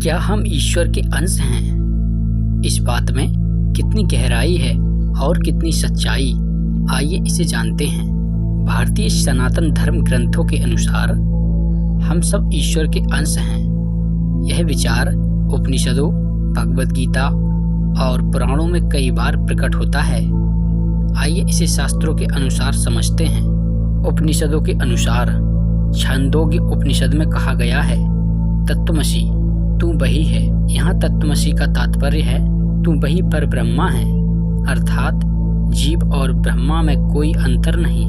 क्या हम ईश्वर के अंश हैं? इस बात में कितनी गहराई है और कितनी सच्चाई, आइए इसे जानते हैं। भारतीय सनातन धर्म ग्रंथों के अनुसार हम सब ईश्वर के अंश हैं। यह विचार उपनिषदों, भगवद गीता और पुराणों में कई बार प्रकट होता है। आइए इसे शास्त्रों के अनुसार समझते हैं। उपनिषदों के अनुसार छांदोग्य उपनिषद में कहा गया है, तत्त्वमसि, तू वही है। यहाँ तत्त्वमसि का तात्पर्य है तू वही पर ब्रह्मा है, अर्थात जीव और ब्रह्मा में कोई अंतर नहीं।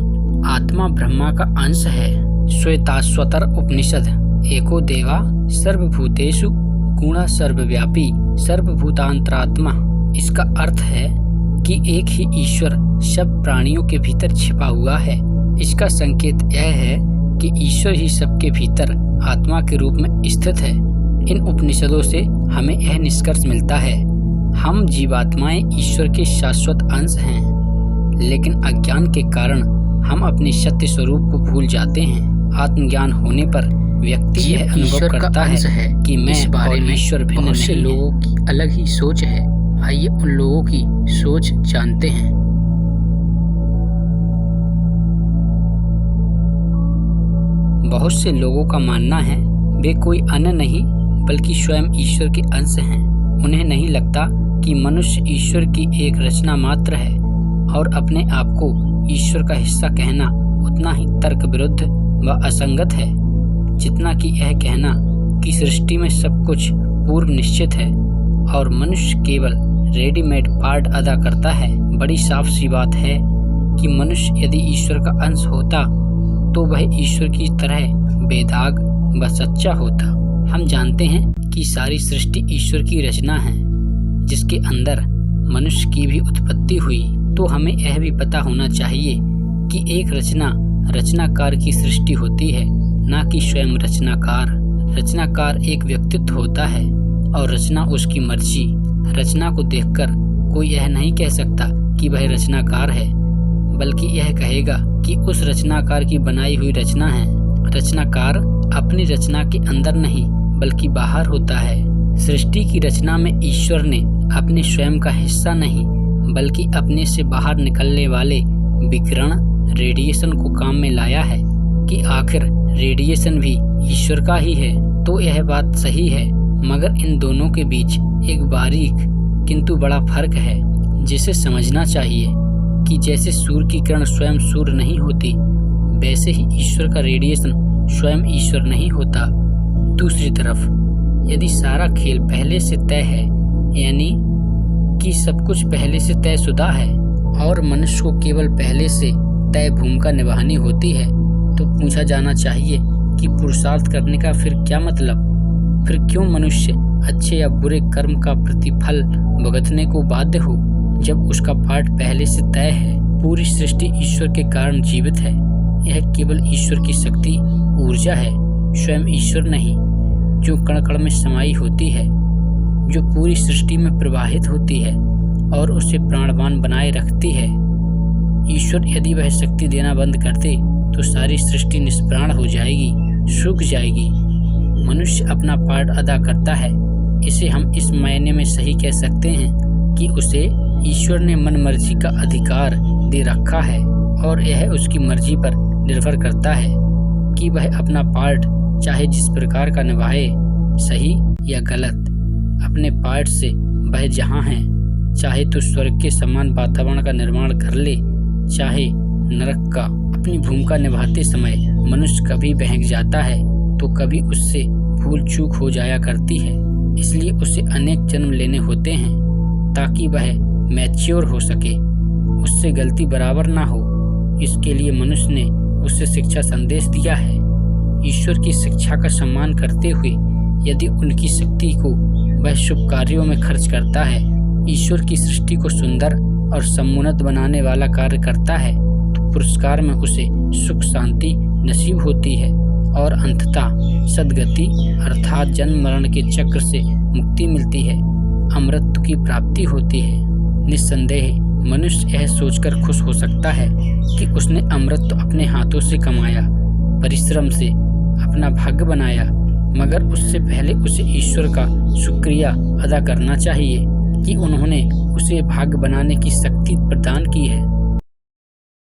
आत्मा ब्रह्मा का अंश है। श्वेताश्वतर उपनिषद एको देवा सर्वभूतेषु गुणा सर्वव्यापी सर्वभूतांतरात्मा। इसका अर्थ है कि एक ही ईश्वर सब प्राणियों के भीतर छिपा हुआ है। इसका संकेत यह है कि ईश्वर ही सबके भीतर आत्मा के रूप में स्थित है। इन उपनिषदों से हमें यह निष्कर्ष मिलता है, हम जीवात्माएं ईश्वर के शाश्वत अंश हैं, लेकिन अज्ञान के कारण हम अपने सत्य स्वरूप को भूल जाते हैं। आत्मज्ञान होने पर व्यक्ति यह अनुभव करता है कि मैं इस बारे में ईश्वर भिन्न बहुत से नहीं है। लोगों की अलग ही सोच है। आइए उन लोगों की सोच जानते हैं। बहुत से लोगों का मानना है वे कोई अन्य नहीं बल्कि स्वयं ईश्वर के अंश हैं। उन्हें नहीं लगता कि मनुष्य ईश्वर की एक रचना मात्र है और अपने आप को ईश्वर का हिस्सा कहना उतना ही तर्क विरुद्ध व असंगत है जितना कि यह कहना कि सृष्टि में सब कुछ पूर्व निश्चित है और मनुष्य केवल रेडीमेड पार्ट अदा करता है। बड़ी साफ सी बात है कि मनुष्य यदि ईश्वर का अंश होता तो वह ईश्वर की तरह बेदाग व सच्चा होता। हम जानते हैं कि सारी सृष्टि ईश्वर की रचना है, जिसके अंदर मनुष्य की भी उत्पत्ति हुई। तो हमें यह भी पता होना चाहिए कि एक रचनाकार की सृष्टि होती है, ना कि स्वयं रचनाकार। रचनाकार एक व्यक्तित्व होता है और रचना उसकी मर्जी। रचना को देखकर कोई यह नहीं कह सकता कि वह रचनाकार है, बल्कि यह कहेगा कि उस रचनाकार की बनाई हुई रचना है। रचनाकार अपनी रचना के अंदर नहीं बल्कि बाहर होता है। सृष्टि की रचना में ईश्वर ने अपने स्वयं का हिस्सा नहीं बल्कि अपने से बाहर निकलने वाले विकिरण रेडिएशन को काम में लाया है कि आखिर रेडिएशन भी ईश्वर का ही है। तो यह बात सही है, मगर इन दोनों के बीच एक बारीक किंतु बड़ा फर्क है जिसे समझना चाहिए कि जैसे सूर्य की किरण स्वयं सूर्य नहीं होती, वैसे ही ईश्वर का रेडिएशन स्वयं ईश्वर नहीं होता। दूसरी तरफ यदि सारा खेल पहले से तय है, यानी कि सब कुछ पहले से तयशुदा है और मनुष्य को केवल पहले से तय भूमिका निभानी होती है, तो पूछा जाना चाहिए कि पुरुषार्थ करने का फिर क्या मतलब? फिर क्यों मनुष्य अच्छे या बुरे कर्म का प्रतिफल भुगतने को बाध्य हो जब उसका पार्ट पहले से तय है? पूरी सृष्टि ईश्वर के कारण जीवित है। यह केवल ईश्वर की शक्ति, ऊर्जा है, स्वयं ईश्वर नहीं, जो कण कण में समाई होती है, जो पूरी सृष्टि में प्रवाहित होती है और उसे प्राणवान बनाए रखती है। ईश्वर यदि वह शक्ति देना बंद कर दे तो सारी सृष्टि निष्प्राण हो जाएगी, सूख जाएगी। मनुष्य अपना पार्ट अदा करता है। इसे हम इस मायने में सही कह सकते हैं कि उसे ईश्वर ने मन मर्जी का अधिकार दे रखा है और यह उसकी मर्जी पर निर्भर करता है कि वह अपना पार्ट चाहे जिस प्रकार का निभाए, सही या गलत। अपने पार्ट से वह जहाँ है, चाहे तो स्वर्ग के समान वातावरण का निर्माण कर ले, चाहे नरक का। अपनी भूमिका निभाते समय मनुष्य कभी बहक जाता है तो कभी उससे भूल चूक हो जाया करती है। इसलिए उसे अनेक जन्म लेने होते हैं ताकि वह मैच्योर हो सके, उससे गलती बराबर ना हो। इसके लिए मनुष्य ने उससे शिक्षा संदेश दिया है। ईश्वर की शिक्षा का सम्मान करते हुए यदि उनकी शक्ति को वह शुभ कार्यों में खर्च करता है, ईश्वर की सृष्टि को सुंदर और समुन्नत बनाने वाला कार्य करता है, तो पुरस्कार में उसे सुख शांति नसीब होती है और अंततः सद्गति अर्थात जन्म मरण के चक्र से मुक्ति मिलती है, अमृत की प्राप्ति होती है। निस्संदेह मनुष्य यह सोचकर खुश हो सकता है कि उसने अमृत तो अपने हाथों से कमाया, परिश्रम से अपना भाग्य बनाया, मगर उससे पहले उसे ईश्वर का शुक्रिया अदा करना चाहिए कि उन्होंने उसे भाग्य बनाने की शक्ति प्रदान की है।